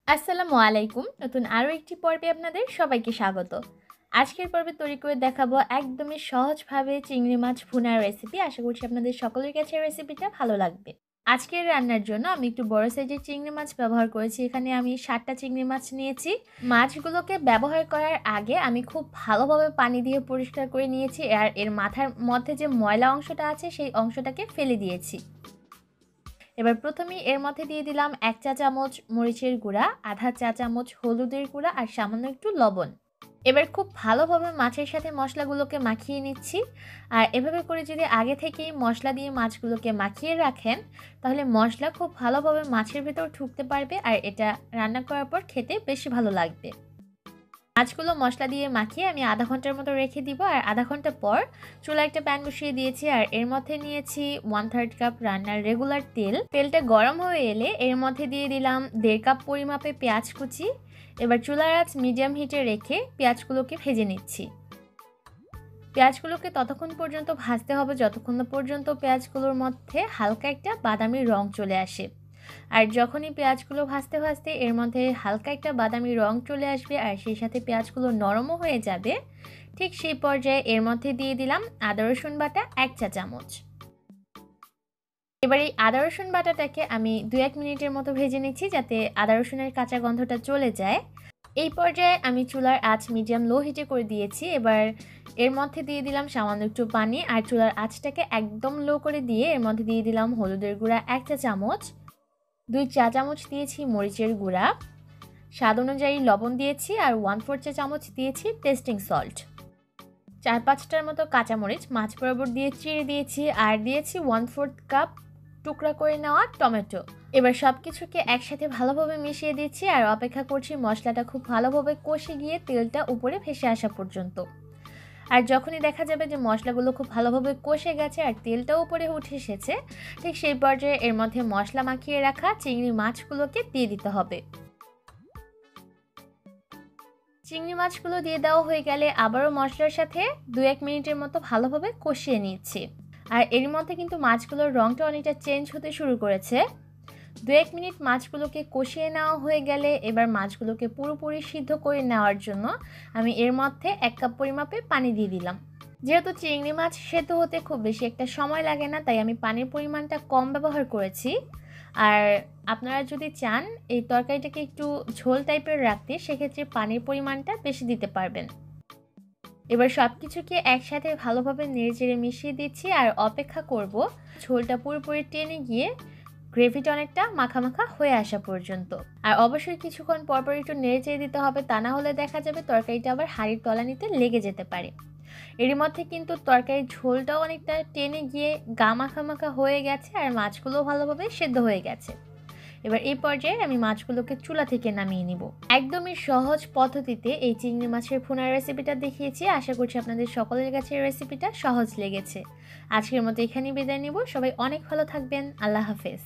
আসসালামু আলাইকুম। নতুন আরও একটি পর্বে আপনাদের সবাইকে স্বাগত। আজকের পর্বে তৈরি করে দেখাবো একদমই সহজভাবে চিংড়ি মাছ ভুনার রেসিপি। আশা করছি আপনাদের সকলের কাছে রেসিপিটা ভালো লাগবে। আজকের রান্নার জন্য আমি একটু বড় সাইজের চিংড়ি মাছ ব্যবহার করেছি। এখানে আমি 7টা চিংড়ি মাছ নিয়েছি। মাছগুলোকে ব্যবহার করার আগে আমি খুব ভালোভাবে পানি দিয়ে পরিষ্কার করে নিয়েছি, আর এর মাথার মধ্যে যে ময়লা অংশটা আছে সেই অংশটাকে ফেলে দিয়েছি। এবার প্রথমেই এর মধ্যে দিয়ে দিলাম 1 চা চামচ মরিচের গুঁড়া, আধা চা চামচ হলুদের গুঁড়া আর সামান্য একটু লবণ। এবার খুব ভালোভাবে মাছের সাথে মশলাগুলোকে মাখিয়ে নিচ্ছি। আর এভাবে করে যদি আগে থেকেই মশলা দিয়ে মাছগুলোকে মাখিয়ে রাখেন, তাহলে মশলা খুব ভালোভাবে মাছের ভেতর ঢুকতে পারবে, আর এটা রান্না করার পর খেতে বেশি ভালো লাগবে। মাছগুলো মশলা দিয়ে মাখিয়ে আমি আধা ঘন্টার মতো রেখে দিব। আর আধা ঘন্টা পর চুলায় একটা প্যান বসিয়ে দিয়েছি, আর এর মধ্যে নিয়েছি 1/3 কাপ রান্নার রেগুলার তেল। তেলটা গরম হয়ে এলে এর মধ্যে দিয়ে দিলাম 1.5 কাপ পরিমাপে পেঁয়াজ কুচি। এবার চুলার আঁচ মিডিয়াম হিটে রেখে পেঁয়াজগুলোকে ভেজে নিচ্ছি। পেঁয়াজগুলোকে ততক্ষণ পর্যন্ত ভাজতে হবে যতক্ষণ না পর্যন্ত পেঁয়াজগুলোর মধ্যে হালকা একটা বাদামি রং চলে আসে। আর যখনই পেঁয়াজগুলো ভাজতে ভাজতে এর মধ্যে হালকা একটা বাদামি রং চলে আসবে আর সেই সাথে পেঁয়াজগুলো নরমও হয়ে যাবে, ঠিক সেই পর্যায়ে এর মধ্যে দিয়ে দিলাম আদা রসুন বাটা 1 চা চামচ। এবার এই আদা রসুন বাটাটাকে আমি 2-1 মিনিটের মতো ভেজে নিচ্ছি, যাতে আদা রসুনের কাঁচা গন্ধটা চলে যায়। এই পর্যায়ে আমি চুলার আঁচ মিডিয়াম লো হিটে করে দিয়েছি। এবার এর মধ্যে দিয়ে দিলাম সামান্য একটু পানি, আর চুলার আঁচটাকে একদম লো করে দিয়ে এর মধ্যে দিয়ে দিলাম হলুদের গুঁড়া 1 চা চামচ, 2 চা চামচ দিয়েছি মরিচের গুঁড়া, স্বাদ অনুযায়ী লবণ দিয়েছি, আর 1/4 চা চামচ দিয়েছি টেস্টিং সল্ট। 4-5টার মতো কাঁচামরিচ মাছ বরাবর দিয়ে চিড়ে দিয়েছি, আর দিয়েছি 1/4 কাপ টুকরা করে নেওয়া টমেটো। এবার সব কিছুকে একসাথে ভালোভাবে মিশিয়ে দিচ্ছি, আর অপেক্ষা করছি মশলাটা খুব ভালোভাবে কষে গিয়ে তেলটা উপরে ভেসে আসা পর্যন্ত। আর যখনই দেখা যাবে যে মশলাগুলো খুব ভালোভাবে কষে গেছে আর তেলটাও উপরে উঠে এসেছে, ঠিক সেই পর্যায়ে এর মধ্যে মশলা মাখিয়ে রাখা চিংড়ি মাছগুলোকে দিয়ে দিতে হবে। চিংড়ি মাছগুলো দিয়ে দেওয়া হয়ে গেলে আবারও মশলার সাথে 2-1 মিনিটের মতো ভালোভাবে কষিয়ে নিচ্ছি। আর এর মধ্যে কিন্তু মাছগুলোর রঙটা অনেকটা চেঞ্জ হতে শুরু করেছে। 2-1 মিনিট মাছগুলোকে কষিয়ে নেওয়া হয়ে গেলে এবার মাছগুলোকে পুরোপুরি সিদ্ধ করে নেওয়ার জন্য আমি এর মধ্যে 1 কাপ পরিমাপে পানি দিয়ে দিলাম। যেহেতু চিংড়ি মাছ সেদ্ধ হতে খুব বেশি একটা সময় লাগে না, তাই আমি পানির পরিমাণটা কম ব্যবহার করেছি। আর আপনারা যদি চান এই তরকারিটাকে একটু ঝোল টাইপের রাখতে, সেক্ষেত্রে পানির পরিমাণটা বেশি দিতে পারবেন। এবার সব কিছুকে একসাথে ভালোভাবে নেড়েচেড়ে মিশিয়ে দিচ্ছি, আর অপেক্ষা করব ঝোলটা পুরোপুরি টেনে গিয়ে গ্রেভিটা অনেকটা মাখা মাখা হয়ে আসা পর্যন্ত। আর অবশ্যই কিছুক্ষণ পরপর একটু নেড়েচেড়ে দিতে হবে, তা না হলে দেখা যাবে তরকারিটা আবার হাঁড়ির তলানিতে লেগে যেতে পারে। এর মধ্যে কিন্তু তরকারির ঝোলটাও অনেকটা টেনে গিয়ে গা মাখা মাখা হয়ে গেছে, আর মাছগুলোও ভালোভাবে সেদ্ধ হয়ে গেছে। এবার এই পর্যায়ে আমি মাছগুলোকে চুলা থেকে নামিয়ে নিব। একদমই সহজ পদ্ধতিতে এই চিংড়ি মাছের ভুনার রেসিপিটা দেখিয়েছি। আশা করছি আপনাদের সকলের কাছে এই রেসিপিটা সহজ লেগেছে। আজকের মতো এখানেই বিদায় নিব। সবাই অনেক ভালো থাকবেন। আল্লাহ হাফেজ।